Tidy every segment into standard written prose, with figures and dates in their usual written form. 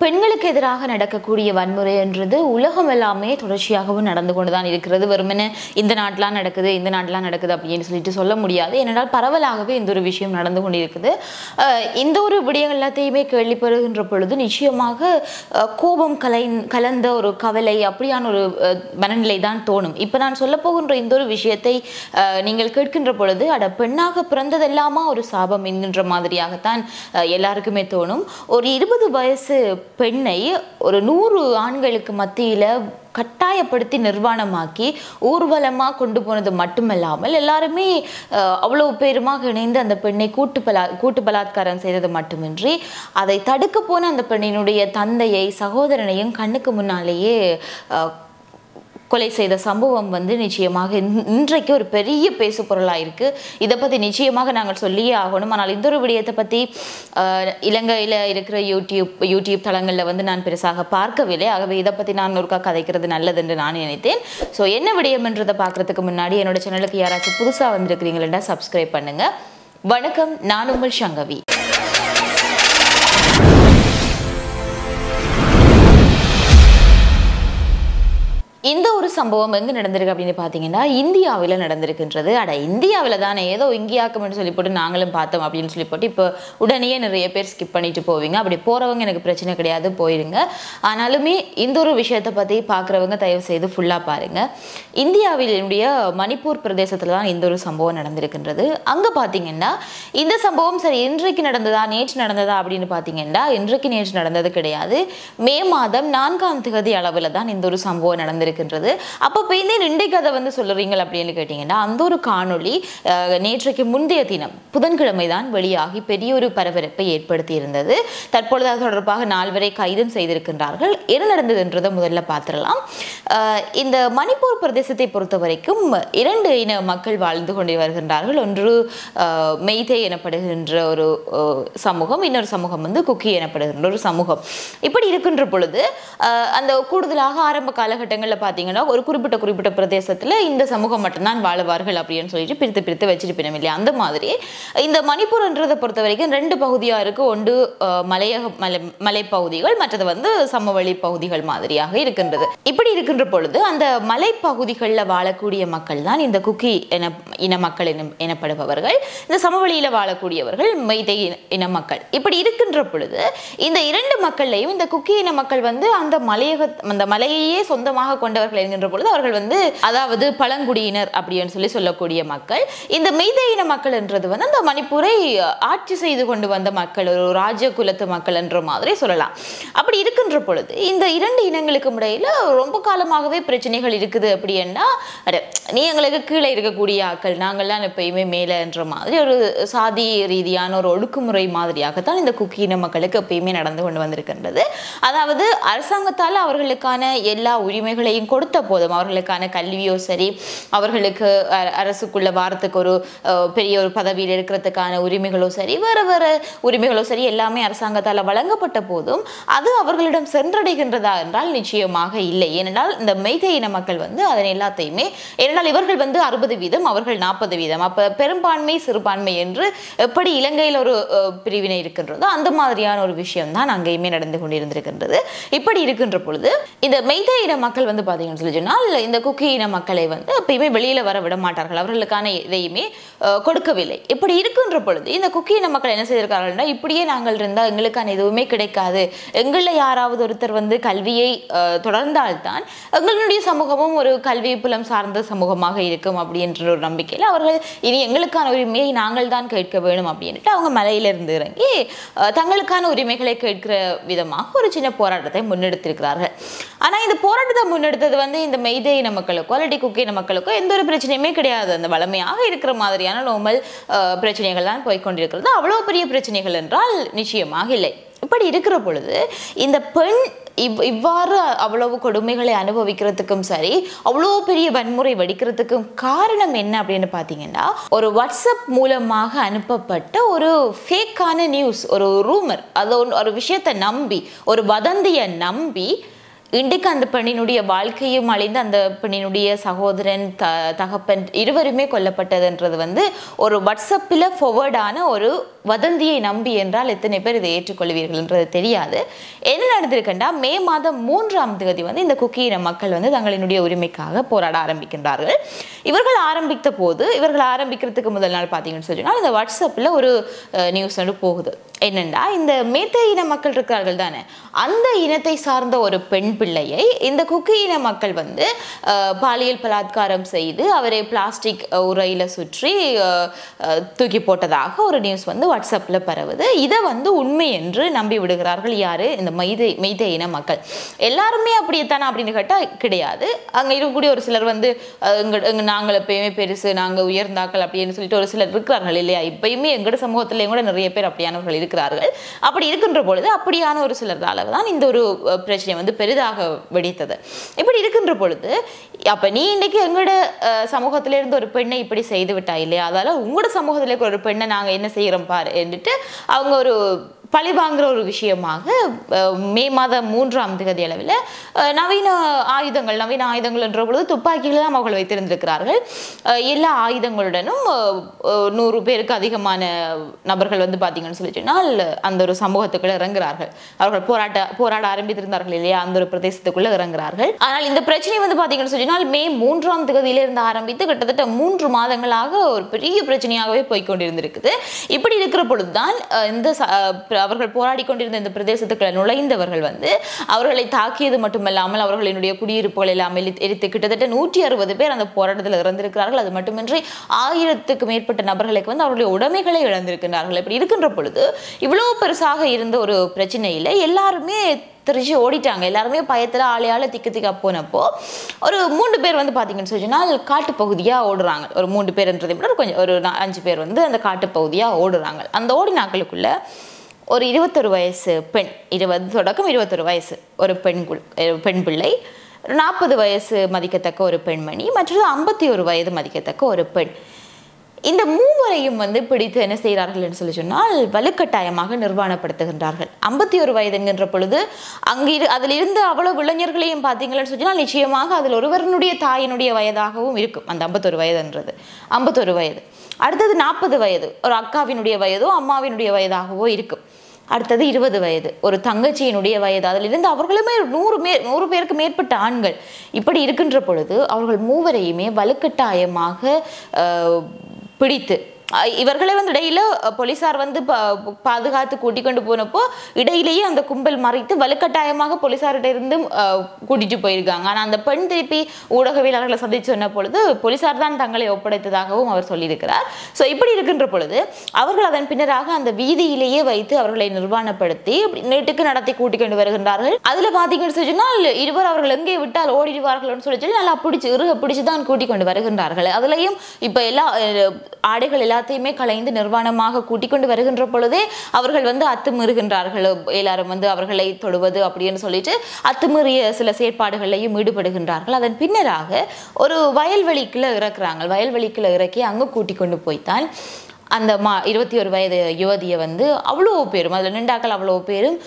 பெண்களுக்கு எதிராக நடக்கக்கூடிய வன்முறை என்றது உலகம் எல்லாமே தொடர்ச்சியாகவும் நடந்து கொண்டுதான் இருக்கிறது. வெறுமனே இந்த நாட்டெலாம் நடக்குது இந்த நாட்டெலாம் நடக்குது அப்படின்னு சொல்லிட்டு சொல்ல முடியாது. ஏனென்றால் பரவலாகவே இந்த ஒரு விஷயம் நடந்து கொண்டிருக்குது. இந்த ஒரு விடயங்கள் எல்லாத்தையுமே கேள்விப்படுகின்ற பொழுது நிச்சயமாக கோபம் கலந்த ஒரு கவலை அப்படியான ஒரு மனநிலை தான் தோணும். இப்போ நான் சொல்ல போகின்ற இந்த ஒரு விஷயத்தை நீங்கள் கேட்கின்ற பொழுது அட பெண்ணாக பிறந்ததெல்லாமா ஒரு சாபம் என்கின்ற மாதிரியாகத்தான் எல்லாருக்குமே தோணும். ஒரு 20 வயசு பெண்ணை ஒரு 100 ஆண்களுக்கு மத்தியில கட்டாயப்படுத்தி நிர்வாணமாக்கி ஊர்வலமாக கொண்டு போனது மட்டுமல்லாமல் எல்லாருமே அவ்வளவு பேருமாக இணைந்து அந்த பெண்ணை கூட்டு பலாத்காரம் செய்தது மட்டுமின்றி அதை தடுக்க போன அந்த பெண்ணினுடைய தந்தையை சகோதரனையும் கண்ணுக்கு முன்னாலேயே கொலை செய்த சம்பவம் நிச்சயமாக இன்றைக்கு ஒரு பெரிய பேசு பொருளாக இருக்குது. இதை பற்றி நிச்சயமாக நாங்கள் சொல்லியே ஆகணும். ஆனால் இந்த ஒரு விடயத்தை பற்றி இலங்கையில் இருக்கிற யூடியூப் தளங்களில் நான் பெருசாக பார்க்கவில்லை. ஆகவே இதை பற்றி நான் ஒருக்கா கதைக்கிறது நல்லது என்று நான் நினைத்தேன். ஸோ என்ன விடயம் என்றதை பார்க்குறதுக்கு முன்னாடி என்னோட சேனலுக்கு யாராச்சும் புதுசாக வந்திருக்கிறீங்களா சப்ஸ்கிரைப் பண்ணுங்கள். வணக்கம், நான் உங்கள் சங்கவி. இந்த ஒரு சம்பவம் எங்கே நடந்திருக்கு அப்படின்னு பார்த்தீங்கன்னா இந்தியாவில் நடந்திருக்கின்றது. இந்தியாவில் தானே ஏதோ இங்கேயாக்கும்னு சொல்லி போட்டு நாங்களும் பார்த்தோம் அப்படின்னு சொல்லி போட்டு இப்போ உடனே நிறைய பேர் ஸ்கிப் பண்ணிட்டு போவீங்க. அப்படி போகிறவங்க எனக்கு பிரச்சனை கிடையாது, போயிருங்க. ஆனாலுமே இந்த ஒரு விஷயத்தை பற்றி பார்க்குறவங்க தயவு செய்து ஃபுல்லாக பாருங்கள். இந்தியாவினுடைய மணிப்பூர் பிரதேசத்தில் தான் இந்த ஒரு சம்பவம் நடந்திருக்கின்றது. அங்கே பார்த்தீங்கன்னா இந்த சம்பவம் சரி இன்றைக்கு நடந்ததா நேற்று நடந்ததா அப்படின்னு பார்த்தீங்கன்னா இன்றைக்கு நேற்று நடந்தது கிடையாது. மே மாதம் 4ஆம் தேதி அளவில் தான் இந்த ஒரு சம்பவம் நடந்திருக்கு. அப்போ இன்றைக்கு அதை சொல்லுறீங்க அப்படின்னு கேட்டீங்கன்னா அந்த ஒரு காணொளி நேற்றைக்கு முந்தைய தினம் புதன்கிழமை தான் வெளியாகி பெரிய ஒரு பரபரப்பை ஏற்படுத்தி இருந்தது. தற்பொழுது அது தொடர்பாக 4 பேரை கைதும் செய்திருக்கின்றார்கள். என்ன நடந்தது என்றதை முதல்ல பார்த்துடலாம். இந்த மணிப்பூர் பிரதேசத்தை பொறுத்த வரைக்கும் 2 இன மக்கள் வாழ்ந்து கொண்டு வருகின்றார்கள். ஒன்று மெய்தே எனப்படுகின்ற ஒரு சமூகம், இன்னொரு சமூகம் குக்கி எனப்படுகின்ற ஒரு சமூகம். இப்படி இருக்கின்ற பொழுது அந்த கூடுதலாக ஆரம்ப காலகட்டங்களில் பார்த்தீங்கன்னா ஒரு குறிப்பிட்ட பிரதேசத்தில் இந்த சமூகம் மட்டும்தான் வாழுவார்கள் அப்படின்னு சொல்லிட்டு பிரித்து வச்சிருப்பினோம் இல்லையா. அந்த மாதிரி இந்த மணிப்பூர்ன்றதை பொறுத்த வரைக்கும் 2 பகுதியாக இருக்கு. ஒன்று மலைப்பகுதிகள், மற்றது சமவெளி பகுதிகள் மாதிரியாக இருக்கின்றது. இப்படி இருக்கின்ற பொழுது அந்த மலைப்பகுதிகளில் வாழக்கூடிய மக்கள் தான் இந்த குக்கி இன மக்கள் எனப்படுபவர்கள். இந்த சமவெளியில் வாழக்கூடியவர்கள் மெய்தே இன மக்கள். இப்படி இருக்கின்ற பொழுது இந்த 2 மக்கள்லையும் இந்த குக்கி இன மக்கள் அந்த மலையையே சொந்தமாக கொண்டவர்கள் என்கின்ற பொழுது அவர்கள் அதாவது பழங்குடியினர் அப்படின்னு சொல்லக்கூடிய மக்கள். இந்த மெய்தே இன மக்கள் என்றது அந்த மணிப்பூரை ஆட்சி செய்து கொண்டு வந்த மக்கள், ஒரு ராஜ குலத்து மக்கள் என்ற மாதிரி சொல்லலாம். அப்படி இருக்கின்ற பொழுது இந்த 2 இனங்களுக்கும் இடையில ரொம்ப காலமாகவே பிரச்சனைகள் இருக்குது. அப்படின்னா நீ எங்களுக்கு கீழே இருக்கக்கூடிய ஆக்கள், நாங்கள்லாம் எப்பயுமே மேலே என்ற மாதிரி ஒரு சாதி ரீதியான ஒரு ஒடுக்குமுறை மாதிரியாகத்தான் இந்த குக்கி இன மக்களுக்கு எப்பயுமே நடந்து கொண்டு வந்திருக்கின்றது. அதாவது அரசாங்கத்தால் அவர்களுக்கான எல்லா உரிமைகளையும் கொடுத்த போதும், அவர்களுக்கான கல்வியோ சரி, அவர்களுக்கு அரசுக்குள்ள வாரத்துக்கு ஒரு பெரிய ஒரு பதவியில் இருக்கிறதுக்கான உரிமைகளோ சரி, வேறு உரிமைகளோ சரி எல்லாமே அரசாங்கத்தால் வழங்கப்பட்ட போதும் அது அவர்களிடம் சென்றடைகின்றதா என்றால் நிச்சயமாக இல்லை. ஏனென்றால் இந்த மெய்தே இன மக்கள் அதனை எல்லாத்தையுமே, ஏனென்றால் இவர்கள் 60%, அவர்கள் 40%. அப்போ பெரும்பான்மை சிறுபான்மை என்று எப்படி இலங்கையில் ஒரு பிரிவினை இருக்கின்றதோ அந்த மாதிரியான ஒரு விஷயம் தான் அங்கேயுமே நடந்து கொண்டிருந்திருக்கின்றது. இப்படி இருக்கின்ற பொழுது இந்த மெய்தே இன மக்கள் பார்த்தீங்கன்னு சொல்லி சொன்னால் இந்த குக்கி இன மக்களை எப்பயுமே வெளியில வர விட மாட்டார்கள், அவர்களுக்கான எதையுமே கொடுக்கவில்லை. இப்படி இருக்கின்ற பொழுது இந்த குக்கி இன மக்கள் என்ன செய்திருக்கார்கள்னா, இப்படியே நாங்கள் இருந்தால் எங்களுக்கான எதுவுமே கிடைக்காது, எங்களில் யாராவது ஒருத்தர் கல்வியை தொடர்ந்தால்தான் எங்களுடைய சமூகமும் ஒரு கல்வி புலம் சார்ந்த சமூகமாக இருக்கும் அப்படின்ற ஒரு நம்பிக்கையில் அவர்கள் இனி எங்களுக்கான உரிமையை நாங்கள் தான் கேட்க வேணும் அப்படின்ட்டு அவங்க மலையிலிருந்து இறங்கி தங்களுக்கான உரிமைகளை கேட்கிற விதமாக ஒரு சின்ன போராட்டத்தை முன்னெடுத்திருக்கிறார்கள். ஆனால் இந்த போராட்டத்தை முன்னெடுத்தது இந்த மெய்தே இன மக்களுக்கோ அல்லது குக்கி இன மக்களுக்கோ எந்த ஒரு பிரச்சனையுமே கிடையாது. அந்த வளமையாக இருக்கிற மாதிரியான நார்மல் பிரச்சனைகள் தான் போய்கொண்டிருக்கிறது. அவ்வளோ பெரிய பிரச்சனைகள் என்றால் நிச்சயமாக இல்லை. இப்படி இருக்கிற பொழுது இந்த பெண் இவ்வாறு அவ்வளவு கொடுமைகளை அனுபவிக்கிறதுக்கும் சரி, அவ்வளோ பெரிய வன்முறை வெடிக்கிறதுக்கும் காரணம் என்ன அப்படின்னு பார்த்தீங்கன்னா, ஒரு வாட்ஸ்அப் மூலமாக அனுப்பப்பட்ட ஒரு ஃபேக்கான நியூஸ், ஒரு ரூமர், அது ஒரு விஷயத்தை நம்பி, ஒரு வதந்தியை நம்பி இன்றைக்கு அந்த பெண்ணினுடைய வாழ்க்கையும் அழிந்து அந்த பெண்ணினுடைய சகோதரன் தகப்பன் இருவருமே கொல்லப்பட்டதுன்றது வந்து ஒரு வாட்ஸ்அப்பில் ஃபார்வர்டான ஒரு வதந்தியை நம்பி என்றால் எத்தனை பேர் இதை ஏற்றுக்கொள்வீர்கள்ன்றது தெரியாது. என்ன நடந்திருக்குன்னா மே மாதம் 3ஆம் தேதி வந்து இந்த குக்கி இன மக்கள் வந்து தங்களினுடைய உரிமைக்காக போராட ஆரம்பிக்கின்றார்கள். இவர்கள் ஆரம்பிக்கிறதுக்கு முதல் நாள் பார்த்தீங்கன்னு சொன்னால் இந்த வாட்ஸ்அப்பில் ஒரு நியூஸ் வந்து போகுது. என்னென்னா இந்த மேத்தை இன மக்கள் இருக்கிறார்கள் தானே, அந்த இனத்தை சார்ந்த ஒரு பெண் பிள்ளையை இந்த குக்கி இன மக்கள் வந்து பாலியல் பலாத்காரம் செய்து அவரை பிளாஸ்டிக் உரையில் சுற்றி தூக்கி போட்டதாக ஒரு நியூஸ் வந்து வாட்ஸ்அப்பில் பரவுது. இதை வந்து உண்மை என்று நம்பி விடுகிறார்கள் யாரு? இந்த மெய்தை இன மக்கள். எல்லாருமே அப்படியேத்தானே அப்படின்னு கேட்டால் கிடையாது. அங்கே இருக்கக்கூடிய ஒரு சிலர் வந்து நாங்கள் எப்பயுமே பெருசு, நாங்கள் உயர்ந்தாக்கள் அப்படின்னு சொல்லிட்டு ஒரு சிலர் இருக்கிறார்கள் இல்லையா? இப்பயுமே எங்களோட சமூகத்திலேயும் கூட நிறைய பேர் அப்படியானவர்கள் இருக்கிறார்கள். அப்படி இருக்கின்ற பொழுது அப்படியான ஒரு சிலரால தான் இந்த ஒரு பிரச்சனை வந்து பெரிதாக வெடித்தது. இப்படி இருக்கின்ற பொழுது அப்ப நீ இன்னைக்கு எங்களோட சமூகத்திலிருந்து ஒரு பெண்ணை இப்படி செய்து விட்டா இல்லையா, அதால உங்களோட சமூகத்திலே ஒரு பெண்ணை நாங்க என்ன செய்யறோம் பாரு என்றுட்டு அவங்க ஒரு பழி வாங்குற ஒரு விஷயமாக மே மாதம் 3ஆம் தேதி அளவில் நவீன ஆயுதங்கள் என்ற பொழுது துப்பாக்கிகளை தான் அவர்கள் வைத்திருந்திருக்கிறார்கள். எல்லா ஆயுதங்களுடனும் 100 பேருக்கு அதிகமான நபர்கள் வந்து பார்த்தீங்கன்னு சொல்லி சொன்னால் அந்த ஒரு சமூகத்துக்குள்ள இறங்குறார்கள். அவர்கள் போராட ஆரம்பித்திருந்தார்கள் இல்லையா, அந்த ஒரு பிரதேசத்துக்குள்ள இறங்குறார்கள். ஆனால் இந்த பிரச்சனை வந்து பார்த்தீங்கன்னு சொன்னால் மே 3ஆம் தேதியிலிருந்து ஆரம்பித்து கிட்டத்தட்ட 3 மாதங்களாக ஒரு பெரிய பிரச்சனையாகவே போய்கொண்டிருந்திருக்குது. இப்படி இருக்கிற பொழுதுதான் இந்த அவர்கள் போராடி கொண்டிருந்த இந்த பிரதேசத்துக்குள்ள நுழைந்தவர்கள் வந்து அவர்களை தாக்கியது மட்டுமல்லாமல் அவர்களினுடைய குடியிருப்புகள் எல்லாம் எரித்து கிட்டத்தட்ட 160 பேர் அந்த போராட்டத்தில் இறந்திருக்கிறார்கள். அது மட்டுமின்றி 1000க்கும் மேற்பட்ட நபர்களுக்கு வந்து அவர்களுடைய உடைமைகளை இழந்திருக்கிறார்கள். இப்படி இருக்கின்ற பொழுது இவ்வளவு பெருசாக இருந்த ஒரு பிரச்சனையில எல்லாருமே தெரிஞ்சு ஓடிட்டாங்க. எல்லாருமே பயத்தில் ஆளையால திக்கா போனப்போ ஒரு 3 பேர் வந்து பார்த்தீங்கன்னு சொன்னால் காட்டு பகுதியாக ஓடுறாங்க. ஒரு 3 பேர்ன்றதை விட கொஞ்சம் ஒரு 5 பேர் வந்து அந்த காட்டு பகுதியாக ஓடுறாங்க. அந்த ஓடினாக்களுக்குள்ள ஒரு 21 வயசு பெண், 20 தொடக்கம் 21 வயசு ஒரு பெண் பிள்ளை, 40 வயசு மதிக்கத்தக்க ஒரு பெண்மணி, மற்றது 51 வயது மதிக்கத்தக்க ஒரு பெண். இந்த மூவரையும் வந்து பிடித்து என்ன செய்கிறார்கள் என்று சொல்லி சொன்னால் வலுக்கட்டாயமாக நிர்வாணப்படுத்துகின்றார்கள். 51 வயது என்கின்ற பொழுது அதில் இருந்து அவ்வளவு இளைஞர்களையும் பார்த்தீங்கன்னு சொன்னால் நிச்சயமாக அதில் ஒருவருடைய தாயினுடைய வயதாகவும் இருக்கும். அந்த 51 வயதுன்றது 51 வயது. அடுத்தது 40 வயது ஒரு அக்காவினுடைய வயதோ அம்மாவினுடைய வயதாகவோ இருக்கும். அடுத்தது 20 வயது ஒரு தங்கச்சியினுடைய வயது. அதிலிருந்து அவர்களுமே 100 பேருக்கு மேற்பட்ட ஆண்கள். இப்படி இருக்கின்ற பொழுது அவர்கள் மூவரையுமே வலுக்கட்டாயமாக பிடித்து இவர்களை வந்து இடையில போலீசார் வந்து பாதுகாத்து கூட்டிக் கொண்டு போனப்போ இடையிலேயே அந்த கும்பல் மறைத்து வலுக்கட்டாயமாக போலீசார்கிட்ட இருந்து கூட்டிட்டு போயிருக்காங்க. ஆனால் அந்த பெண் திருப்பி ஊடகவியலாளர்களை சந்திச்சு சொன்ன பொழுது போலீசார் தான் தங்களை ஒப்படைத்ததாகவும் அவர் சொல்லியிருக்கிறார். ஸோ இப்படி இருக்கின்ற பொழுது அவர்கள் அதன் பின்னராக அந்த வீதியிலேயே வைத்து அவர்களை நிர்வாணப்படுத்தி நீட்டுக்கு நடத்தி கூட்டிக் கொண்டு வருகின்றார்கள். அதுல பாத்தீங்கன்னு சொன்னால் இருவர் அவர்கள் எங்கே விட்டால் ஓடிடுவார்கள் சொல்லி நல்லா பிடிச்சுதான் கூட்டிக் கொண்டு வருகின்றார்கள். அதுலயும் இப்ப எல்லா ஆடைகள் எல்லாத்தையுமே கலைந்து நிர்வாணமாக கூட்டிக் கொண்டு வருகின்ற பொழுதே அவர்கள் வந்து அத்துமீறுகின்றார்கள். எல்லாரும் வந்து அவர்களை தொடுவது அப்படின்னு சொல்லிட்டு அத்துமீறிய சில செயற்பாடுகளையும் ஈடுபடுகின்றார்கள். அதன் பின்னராக ஒரு வயல்வெளிக்குள்ள இறக்குறாங்க. வயல்வெளிக்குள்ள இறக்கி அங்கு கூட்டிக் கொண்டு போய்த்தான் அந்த 21 வயது யுவதியை வந்து அவ்வளோ பேரும் அதில் நின்றாக்கள் அவ்வளோ பேரும்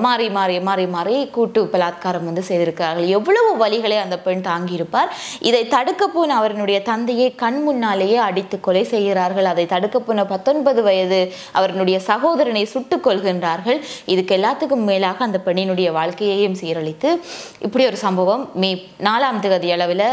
மாறி மாறி மாறி மாறி கூட்டு பலாத்காரம் வந்து செய்திருக்கிறார்கள். எவ்வளவு வலிகளை அந்த பெண் தாங்கியிருப்பார். இதை தடுக்க போன அவருடைய தந்தையை கண் முன்னாலேயே அடித்து கொலை செய்கிறார்கள். அதை தடுக்க போன 19 வயது அவருடைய சகோதரனை சுட்டுக் கொள்கின்றார்கள். இதுக்கு எல்லாத்துக்கும் மேலாக அந்த பெண்ணினுடைய வாழ்க்கையையும் சீரழித்து இப்படி ஒரு சம்பவம் மே 4ஆம் தேதி அளவில்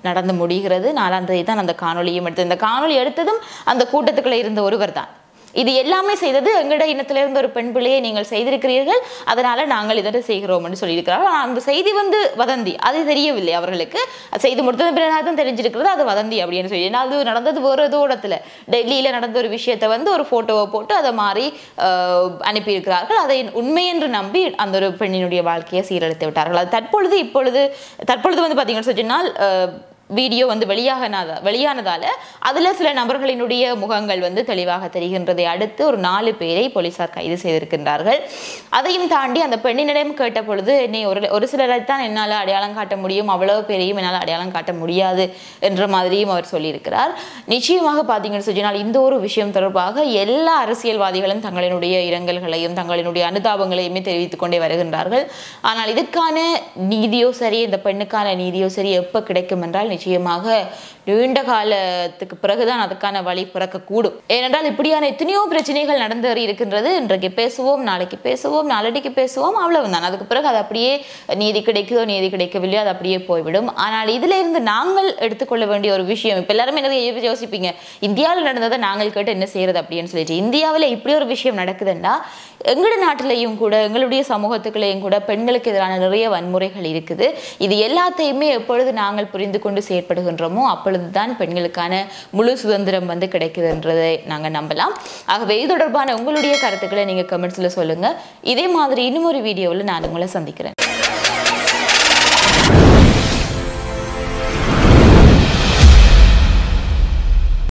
நடந்து முடிகிறது. 4ஆம் தேதி தான் அந்த காணொலியும் எடுத்தது. இந்த காணொலி எடுத்ததும் அந்த கூட்டத்துக்குள்ள இருந்த ஒருவர் தான். இது எல்லாமே செய்தது எங்கட இனத்திலிருந்து ஒரு பெண் பிள்ளையை நீங்கள் செய்திருக்கிறீர்கள், அதனால நாங்கள் இதை செய்கிறோம்னு சொல்லியிருக்கிறார்கள். அந்த செய்தி வந்து வதந்தி, அது தெரியவில்லை அவர்களுக்கு. செய்து முடித்தது பிறகு தான் தெரிஞ்சிருக்கிறது அது வதந்தி அப்படின்னு சொல்லி. ஏன்னா அது நடந்தது வேறு ஏதோ இடத்துல டெல்லியில் நடந்த ஒரு விஷயத்தை வந்து ஒரு ஃபோட்டோவை போட்டு அதை மாறி அனுப்பியிருக்கிறார்கள். அதை உண்மை என்று நம்பி அந்த ஒரு பெண்ணினுடைய வாழ்க்கையை சீரழித்து விட்டார்கள். அது தற்பொழுது வந்து பார்த்தீங்கன்னு சொன்னால் வீடியோ வந்து வெளியானதால அதுல சில நபர்களினுடைய முகங்கள் வந்து தெளிவாக தெரிகின்றதை அடுத்து ஒரு 4 பேரை போலீசார் கைது செய்திருக்கின்றார்கள். அதையும் தாண்டி அந்த பெண்ணினிடம் கேட்ட பொழுது என்னை ஒரு சிலரைத்தான் என்னால் அடையாளம் காட்ட முடியும், அவ்வளவு பேரையும் என்னால் அடையாளம் காட்ட முடியாது என்ற மாதிரியும் அவர் சொல்லியிருக்கிறார். நிச்சயமாக பார்த்தீங்கன்னு சொன்னால் இந்த ஒரு விஷயம் தொடர்பாக எல்லா அரசியல்வாதிகளும் தங்களினுடைய இரங்கல்களையும் தங்களினுடைய அனுதாபங்களையுமே தெரிவித்துக் கொண்டே வருகின்றார்கள். ஆனால் இதற்கான நீதியோ சரி, இந்த பெண்ணுக்கான நீதியோ சரி எப்ப கிடைக்கும் என்றால் நிச்சயமாக நீண்ட காலத்துக்கு பிறகுதான் அதுக்கான வழி பிறக்கக்கூடும். ஏனென்றால் இப்படியான எத்தனையோ பிரச்சனைகள் நடந்தேறி இருக்கின்றது. இன்றைக்கு பேசுவோம், நாளைக்கு பேசுவோம், நாளடிக்கு பேசுவோம், அவ்வளவுதான். அதுக்கு பிறகு அது அப்படியே நீதி கிடைக்குதோ நீதி கிடைக்கவில்லையோ அது அப்படியே போய்விடும். ஆனால் இதுல இருந்து நாங்கள் எடுத்துக்கொள்ள வேண்டிய ஒரு விஷயம், இப்ப எல்லாருமே என்ன யோசிப்பீங்க, இந்தியாவில் நடந்ததை நாங்கள் கேட்டு என்ன செய்யறது அப்படின்னு சொல்லிட்டு. இந்தியாவில் இப்படி ஒரு விஷயம் நடக்குதுன்னா எங்களோட நாட்டிலையும் கூட எங்களுடைய சமூகத்துக்குள்ளேயும் கூட பெண்களுக்கு எதிரான நிறைய வன்முறைகள் இருக்குது. இது எல்லாத்தையுமே எப்பொழுது நாங்கள் புரிந்து கொண்டு செயற்படுகின்றோமோ அப்பொழுதுதான் பெண்களுக்கான முழு சுதந்திரம் வந்து கிடைக்குதுன்றதை நாங்கள் நம்பலாம். ஆகவே இது தொடர்பான உங்களுடைய கருத்துக்களை நீங்க கமெண்ட்ஸ்ல சொல்லுங்க. இதே மாதிரி இன்னும் ஒரு வீடியோவில் நான் உங்களை சந்திக்கிறேன்.